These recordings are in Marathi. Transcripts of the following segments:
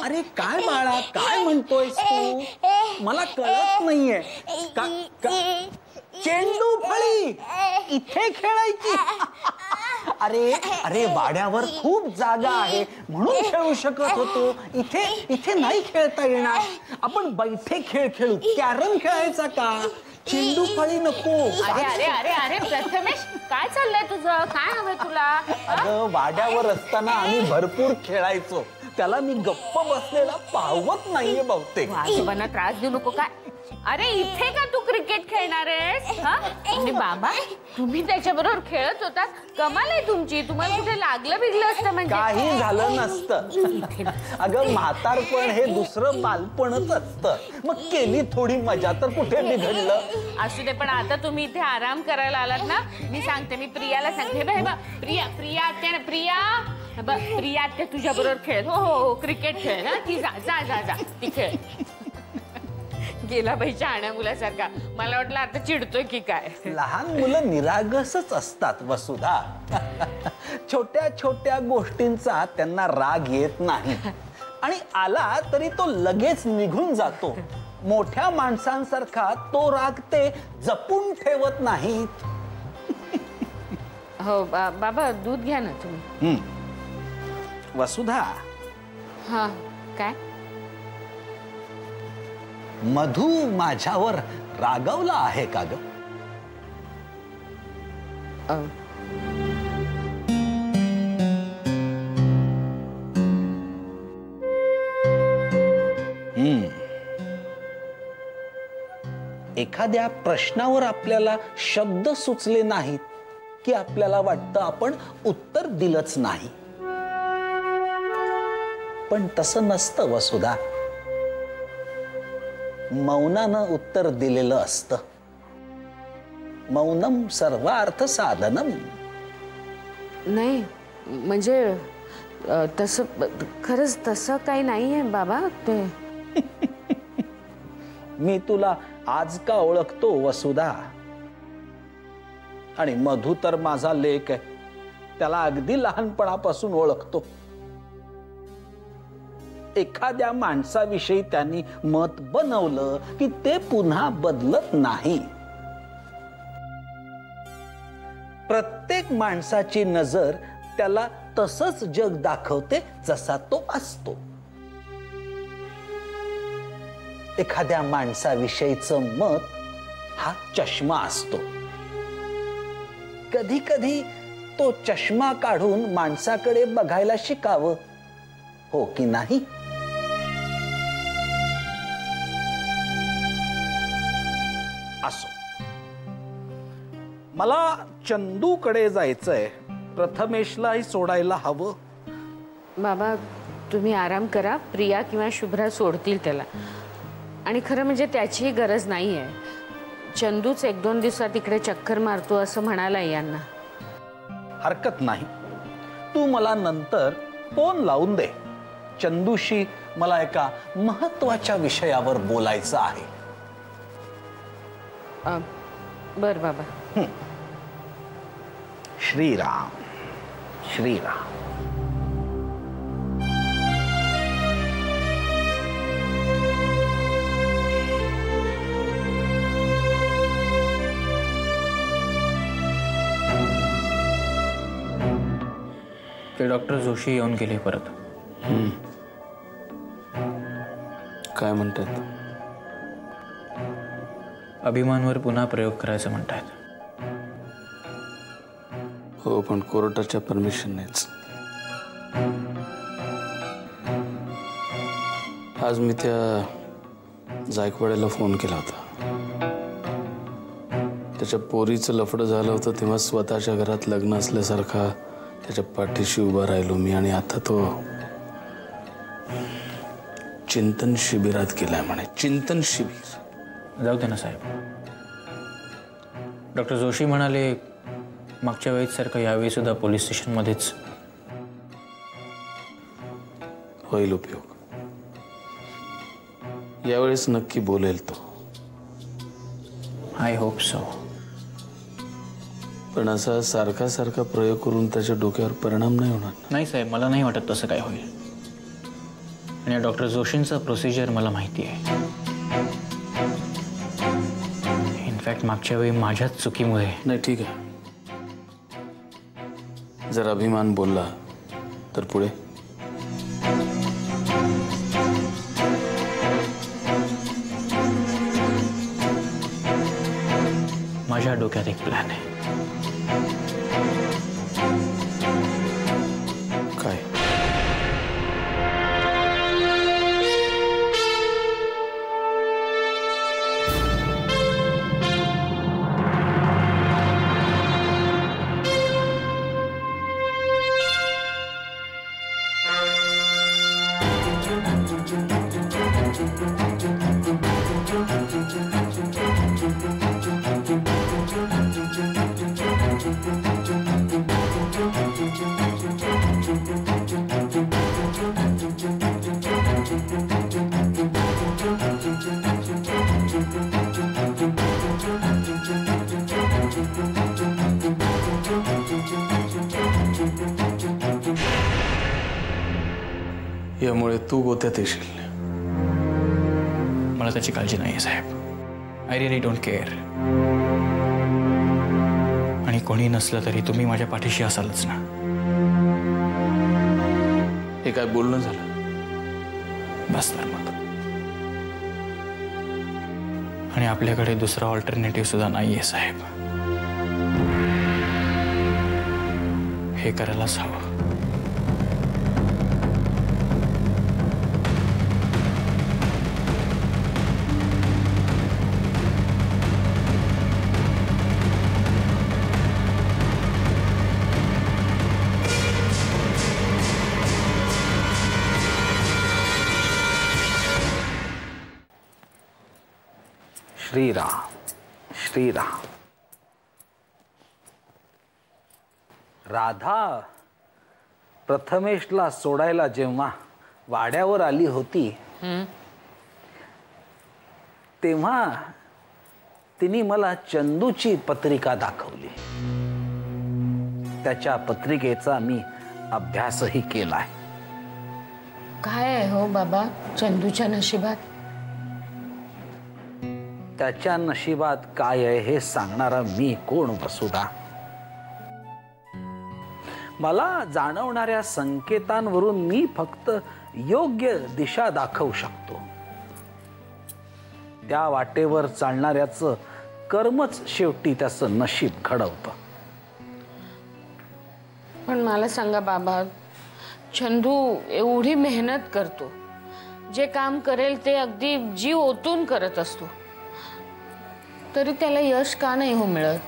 अरे काय बाळा, काय म्हणतोयस तू? मला कळत नाहीये. चेंडू फळी इथे खेळायची? अरे अरे वाड्यावर खूप जागा आहे म्हणून खेळू शकत होतो. इथे इथे नाही खेळता येणार. आपण बैठे खेळ खेळू. कॅरम खेळायचा का? चेंडू फळी नको. अरे अरे अरे अरे प्रथमेश, काय चाललंय तुझं? काय हवंय तुला? अगं वाड्यावर असताना आम्ही भरपूर खेळायचो. त्याला मी गप्प बसलेला पाहवत नाहीये बहुतेक. आजोबांना त्रास देऊ नको. काय अरे इथे का तू क्रिकेट खेळणार आहेस? आणि बाबा तुम्ही त्याच्याबरोबर खेळत होतात. कमाल आहे तुमची. तुम्हाला कुठे लागलं बिगलं असतं म्हणजे? काही झालं नसतं. अगं म्हातारपण हे दुसरं बालपणच असतं. मग केली थोडी मजा तर कुठे बिघडलं. असू दे, पण आता तुम्ही इथे आराम करायला आलात ना. मी सांगते, मी प्रियाला सांगते. प्रिया प्रिया आत्या प्रिया प्रिया आत्या तुझ्या बरोबर खेळ. हो हो हो क्रिकेट खेळ ना. ती जा जा जा जा ती खेळ. गेला बाई शहाण्या मुलासारखा. मला वाटलं आता चिडतोय की काय. लहान मुलं निरागसच असतात वसुधा. छोट्या छोट्या गोष्टींचा त्यांना राग येत नाही आणि आला तरी तो लगेच निघून जातो. मोठ्या माणसांसारखा तो राग ते जपून ठेवत नाहीत. हो बाबा दूध घ्या ना तुम्ही. वसुधा. हा काय? मधू माझ्यावर रागवला आहे का ग? एखाद्या प्रश्नावर आपल्याला शब्द सुचले नाहीत की आपल्याला वाटतं आपण उत्तर दिलंच नाही. पण तसं नसतं वसुधा. मौनानं उत्तर दिलेलं असतं. मौनम सर्वार्थ साधनम. नाही म्हणजे तसं खरंच तसं काही नाहीये बाबा. ते मी तुला आज का ओळखतो वसुधा. आणि मधू तर माझा लेक आहे. त्याला अगदी लहानपणापासून ओळखतो. एखाद्या माणसाविषयी त्यांनी मत बनवलं की ते पुन्हा बदलत नाही. प्रत्येक माणसाची नजर त्याला तसंच जग दाखवते जसा तो असतो. एखाद्या माणसाविषयीचं मत हा चष्मा असतो. कधी कधी तो चष्मा काढून माणसाकडे बघायला शिकावं. हो की नाही? असो, मला चंदूकडे जायचंय. प्रथमेशलाही सोडायला हवं. बाबा तुम्ही आराम करा. प्रिया किंवा शुभ्रा सोडतील त्याला. आणि खरं म्हणजे त्याचीही गरज नाहीये. चंदूच 1-2 दिवसात इकडे चक्कर मारतो असं म्हणाला यांना. हरकत नाही. तू मला नंतर फोन लावून दे. चंदूशी मला एका महत्वाच्या विषयावर बोलायचं आहे. बर बाबा. श्रीराम श्रीराम. ते डॉक्टर जोशी येऊन गेले परत. काय म्हणतात? अभिमानवर पुन्हा प्रयोग करायचं म्हणतात. हो पण कोर्टाच्या परमिशननेच. आज मी त्या जायकवाड्याला फोन केला होता. त्याच्या पोरीचं लफडं झालं होतं तेव्हा स्वतःच्या घरात लग्न असल्यासारखा त्याच्या पाठीशी उभा राहिलो मी. आणि आता तो चिंतन शिबिरात गेलाय म्हणे. चिंतन शिबिर. जाऊ दे ना साहेब. डॉक्टर जोशी म्हणाले मागच्या वेळेस सारखं यावेळी सुद्धा पोलीस स्टेशनमध्येच होईल उपयोग. यावेळेस नक्की बोलेल तो. I hope so. पण असा सारखा सारखा प्रयोग करून त्याच्या डोक्यावर परिणाम नाही होणार? नाही साहेब, मला नाही वाटत तसं काय होईल. आणि डॉक्टर जोशींचं प्रोसिजर मला माहिती आहे. इनफॅक्ट मागच्या वेळी माझ्याच चुकीमुळे. नाही ठीक आहे. जर अभिमान बोलला तर पुढे. माझ्या डोक्यात एक प्लॅन आहे. काय? यामुळे तू गोत्यात येशील. मला त्याची काळजी नाही साहेब. I really don't care. आणि कोणी नसलं तरी तुम्ही माझ्या पाठीशी असालच ना. हे काय बोलणं झालं? बस तर मग. आणि आपल्याकडे दुसरा ऑल्टरनेटिव्ह सुद्धा नाहीये साहेब. हे करायलाच हवं. श्रीराम श्रीराम. राधा प्रथमेशला सोडायला जेव्हा वाड्यावर आली होती तेव्हा तिने मला चंदूची पत्रिका दाखवली. त्याच्या पत्रिकेचा मी अभ्यासही केलाय. काय आहे हो बाबा चंदूच्या नशिबात? त्याच्या नशिबात काय आहे हे सांगणारा मी कोण वसुधा? मला जाणवणाऱ्या संकेतांवरून मी फक्त योग्य दिशा दाखवू शकतो. त्या वाटेवर चालणाऱ्याचं कर्मच शेवटी त्याचं नशीब घडवतं. पण मला सांगा बाबा, चंदू एवढी मेहनत करतो, जे काम करेल ते अगदी जीव ओतून करत असतो, तरी त्याला यश का नाही हो मिळत?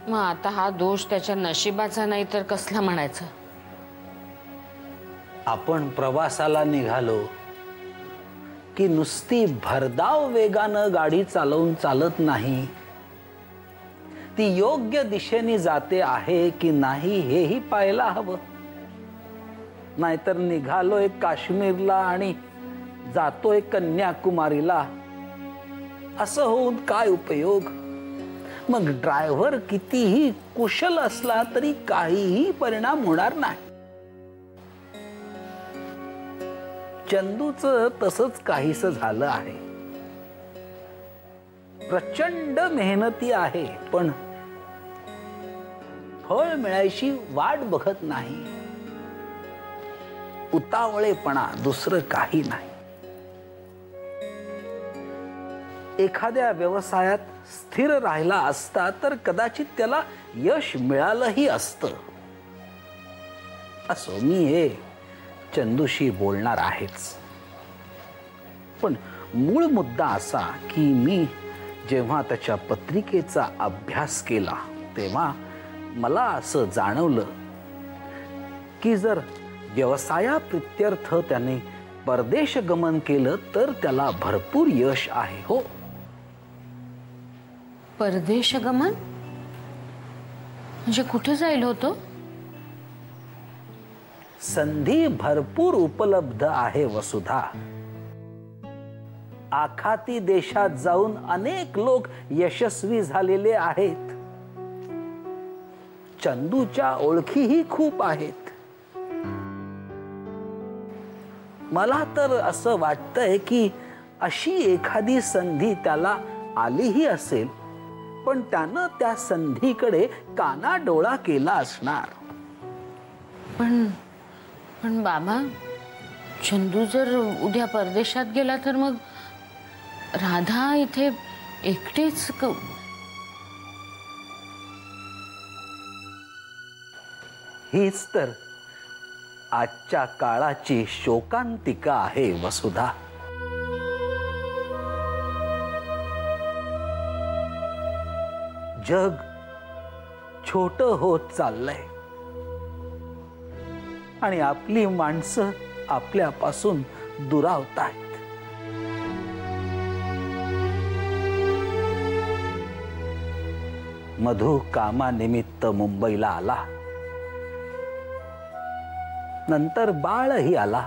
मग आता हा दोष त्याच्या नशिबाचा नाही तर कसला म्हणायचा? आपण प्रवासाला निघालो की नुसती भरधाव वेगानं गाडी चालवून चालत नाही. ती योग्य दिशेने जाते आहे की नाही हेही पाहायला हवं. नाहीतर निघालोय काश्मीरला आणि जातोय कन्याकुमारीला, असं होऊन काय उपयोग? मग ड्रायव्हर कितीही कुशल असला तरी काहीही परिणाम होणार नाही. चंदूचं तसंच काहीसं झालं आहे. प्रचंड मेहनती आहे पण फळ मिळायची वाट बघत नाही. उतावळेपणा, दुसरं काही नाही. एखाद्या व्यवसायात स्थिर राहिला असता तर कदाचित त्याला यश मिळालंही असतं. असो, मी हे चंदूशी बोलणार आहेच. पण मूळ मुद्दा असा की मी जेव्हा त्याच्या पत्रिकेचा अभ्यास केला तेव्हा मला असं जाणवलं की जर व्यवसायाप्रित्यर्थ त्याने परदेश गमन केलं तर त्याला भरपूर यश आहे. हो, परदेश गमन म्हणजे कुठे जाईल होतो? संधी भरपूर उपलब्ध आहे वसुधा. आखाती देशात जाऊन अनेक लोक यशस्वी झालेले आहेत. चंदूच्या ओळखीही खूप आहेत. मला तर असं वाटतंय की अशी एखादी संधी त्याला आलीही असेल, पण त्यानं त्या संधीकडे कानाडोळा केला असणार. पण बाबा, चंदू जर उद्या परदेशात गेला तर मग राधा इथे एकटीच हीच तर आजच्या काळाची शोकांतिका आहे वसुधा. जग छोट होत चाललंय आणि आपली माणसं आपल्यापासून दुरावतायत. मधु कामानिमित्त मुंबईला आला, नंतर बाळही आला.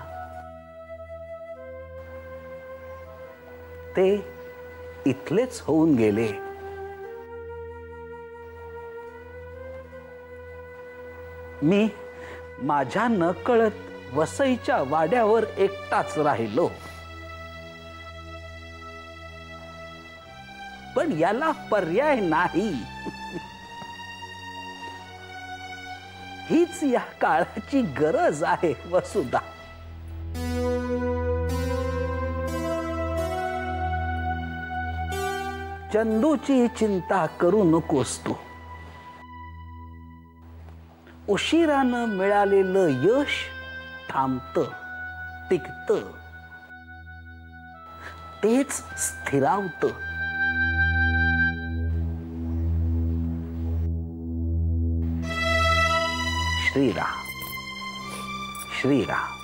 ते इथलेच होऊन गेले. मी माझ्या नकळत वसईच्या वाड्यावर एकटाच राहिलो. पण याला पर्याय नाही. हीच या काळाची गरज आहे वसुधा. चंदूची चिंता करू नकोस तू. उशिरानं मिळालेलं यश थांबतं, टिकतं, तेच स्थिरावतं. श्रीराम श्रीराम.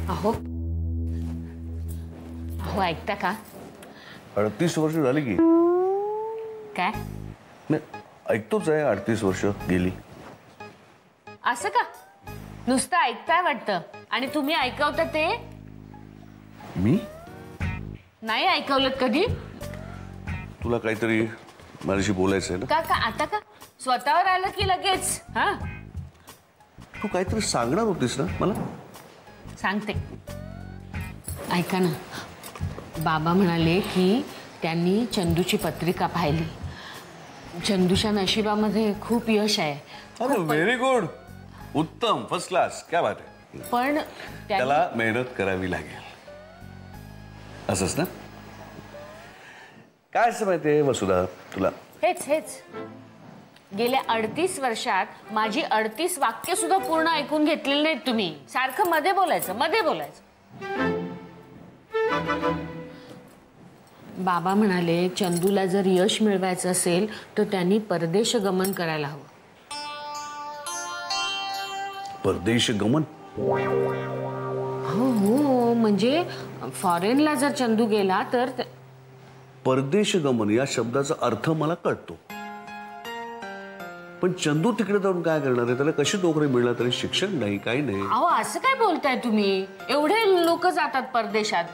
अहो अहो, ऐकता का? 38 वर्ष झाली की. काय नाही, ऐकतोच आहे. 38 वर्ष गेली. असं का? नुसतं ऐकताय वाटतं. आणि तुम्ही ऐकवता ते मी नाही ऐकवलं कधी? तुला काहीतरी माझ्याशी बोलायचं आहे ना? का आता का स्वतःवर आलं की लगेच? हा, तू काहीतरी सांगणार होतीस ना मला? सांगते, ऐका ना. बाबा म्हणाले की त्यांनी चंदूची पत्रिका पाहिली. चंदूच्या नशिबामध्ये खूप यश आहे. अरे व्हेरी गुड, उत्तम, फर्स्ट क्लास, क्या बात आहे. पण त्याला मेहनत करावी लागेल, असंच ना? काय असं माहितीये वसुधा तुला? हेच गेल्या 38 वर्षात माझी 38 वाक्य सुद्धा पूर्ण ऐकून घेतलेली नाहीत तुम्ही. सारखं मध्ये बोलायचं. बाबा म्हणाले चंदूला जर यश मिळवायचं असेल तर त्यांनी परदेश गमन करायला हवं. परदेश गमन? हो, म्हणजे फॉरेनला जर चंदू गेला तर. परदेश गमन या शब्दाचा अर्थ मला कळतो, पण चंदू तिकडे जाऊन काय करणार आहे? त्याला कशी नोकरी मिळणार? तरी शिक्षण नाही, काही नाही. अहो, असं काय बोलताय तुम्ही? एवढे लोक जातात परदेशात,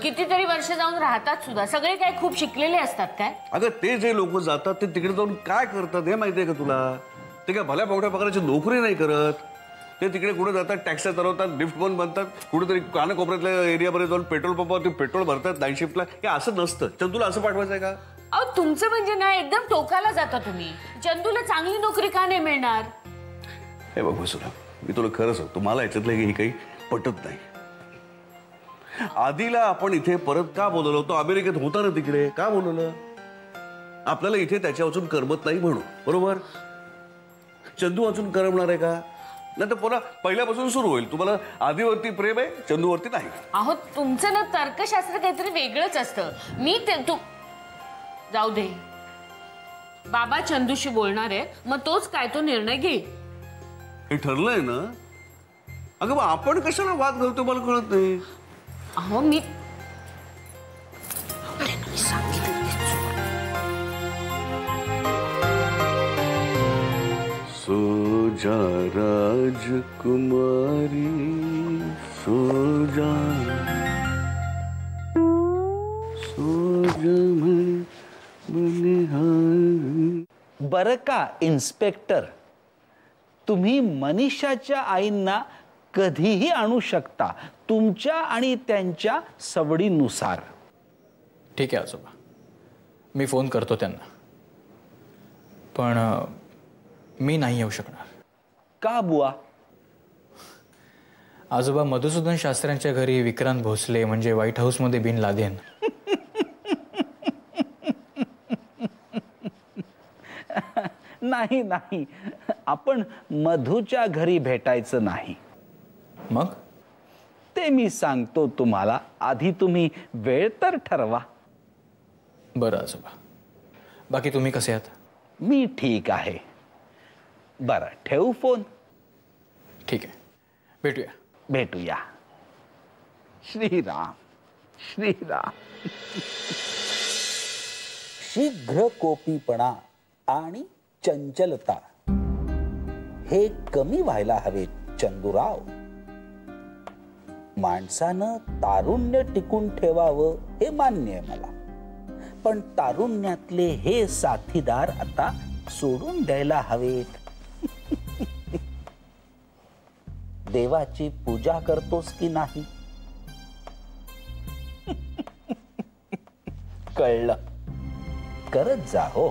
कितीतरी वर्ष जाऊन राहतात सुद्धा. सगळे काय खूप शिकलेले असतात काय? अगं, ते जे लोक जातात ते तिकडे जाऊन काय करतात हे माहितीये का तुला? ते काय भल्या मोठ्या पगाराची नोकरी नाही करत. ते तिकडे कुठे जातात, टॅक्सी चालवतात, लिफ्ट पण बनतात, कुठेतरी कानाकोपऱ्यातल्या एरियामध्ये जाऊन पेट्रोल पंपावरती पेट्रोल भरतात नाईट शिफ्टला. हे असं नसतं. चंदूला असं पाठवायचंय का? अहो, तुमचं म्हणजे ना एकदम टोकाला जाता तुम्ही. चंदूला चांगली नोकरी का नाही मिळणार? हे बघ वसुधा, मी तुला खरं सांगतो, मला याच्यातलं हे काही पटत नाही. आधीला आपण इथे परत का बोलवलं होतं? अमेरिकेत होता ना तिकडे, का बोलवलं? आपल्याला इथे त्याच्या अजून करमत नाही म्हणून, बरोबर? चंदू अजून करमणार आहे का? नाही तर पुन्हा पहिल्यापासून सुरू होईल. तुम्हाला आधीवरती प्रेम आहे, चंदूवरती नाही. अहो, तुमचं ना तर्कशास्त्र काहीतरी वेगळंच असतं. मी ते जाऊ दे. बाबा चंदूशी बोलणार आहे, मग तोच काय तो निर्णय घेईल. हे ठरलंय ना? अगं, मग आपण कशाला वाद घालतो मला कळत नाही. अहो, मी सो जा राजकुमारी जा सो जा मैं बनिहाल. बरं का इन्स्पेक्टर, तुम्ही मनीषाच्या आईंना कधीही आणू शकता तुमच्या आणि त्यांच्या सवडीनुसार. ठीक आहे आजोबा, मी फोन करतो त्यांना. पण मी नाही येऊ शकणार. का बुवा? आजोबा, मधुसूदन शास्त्र्यांच्या घरी विक्रांत भोसले म्हणजे व्हाईट हाऊसमध्ये बिन लादेन. नाही नाही, आपण मधूच्या घरी भेटायचं नाही. मग ते मी सांगतो तुम्हाला, आधी तुम्ही वेळ तर ठरवा. बरं आजोबा, बाकी तुम्ही कसे आहात? मी ठीक आहे. बरं, ठेवू फोन? ठीक आहे, भेटूया. भेटूया. श्रीराम श्रीराम. शीघ्र कोपीपणा आणि चंचलता हे कमी व्हायला हवेत चंदूराव. माणसानं तारुण्य टिकून ठेवावं हे मान्य आहे मला, पण तारुण्यातले हे साथीदार आता सोडून द्यायला हवेत. देवाची पूजा करतोस की नाही? कळलं, करत जा हो.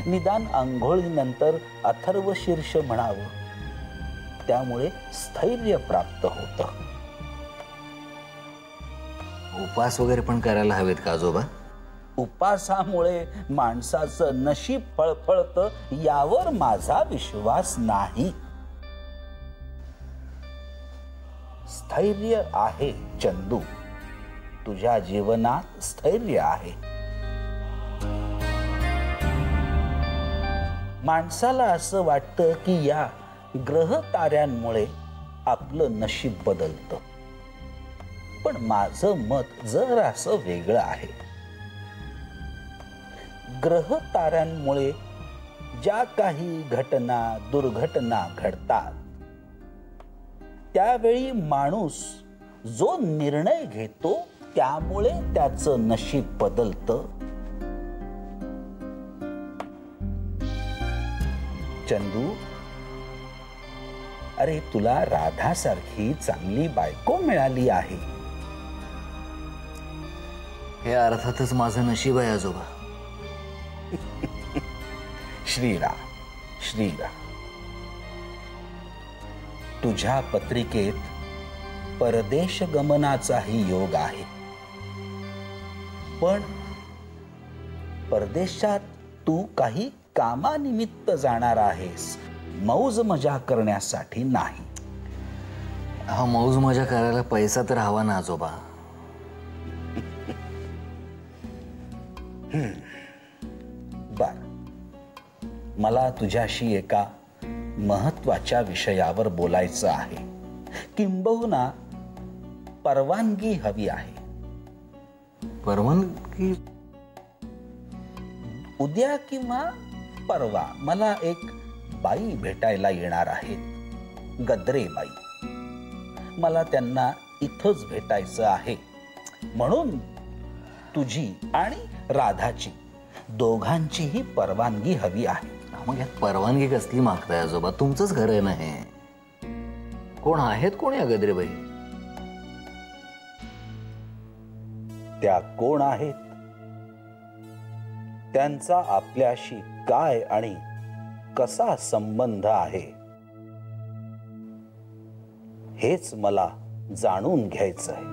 निदान आंघोळीनंतर अथर्व शीर्ष म्हणावं, त्यामुळे स्थैर्य प्राप्त होतं. उपवास वगैरे पण करायला हवेत का आजोबा? उपासामुळे माणसाचं नशीब फळफळतं यावर माझा विश्वास नाही. स्थैर्य आहे चंदू, तुझ्या जीवनात स्थैर्य आहे. माणसाला असं वाटतं की या ग्रह ताऱ्यांमुळे आपलं नशीब बदलतं, पण माझं मत जरासं वेगळं आहे. ग्रह ताऱ्यांमुळे ज्या काही घटना दुर्घटना घडतात, त्यावेळी माणूस जो निर्णय घेतो त्यामुळे त्याचं नशीब बदलतं. चंदू, अरे तुला राधासारखी चांगली बायको मिळाली आहे. हे अर्थातच माझं नशीब आहे आजोबा. श्रीराम श्रीराम. तुझ्या पत्रिकेत परदेश गमनाचाही योग आहे, पण परदेशात तू काही कामानिमित्त जाणार आहेस, मौज मजा करण्यासाठी नाही. हा, मौज मजा करायला पैसा तर हवा ना आजोबा. बर, मला तुझ्याशी एका महत्वाच्या विषयावर बोलायचं आहे. किंबहुना परवानगी हवी आहे. परवानगी? उद्या किंवा परवा मला एक बाई भेटायला येणार आहे, गद्रे बाई. मला त्यांना इथंच भेटायचं आहे, म्हणून तुझी आणि राधाची दोघांचीही परवानगी हवी आहे. मग यात परवानगी कसली मागताय आजोबा? तुमचंच घर आहे ना हे. कोण आहेत कोण या गद्रेबाई? त्या कोण आहेत, त्यांचा आपल्याशी काय आणि कसा संबंध आहे, हेच मला जाणून घ्यायचं आहे.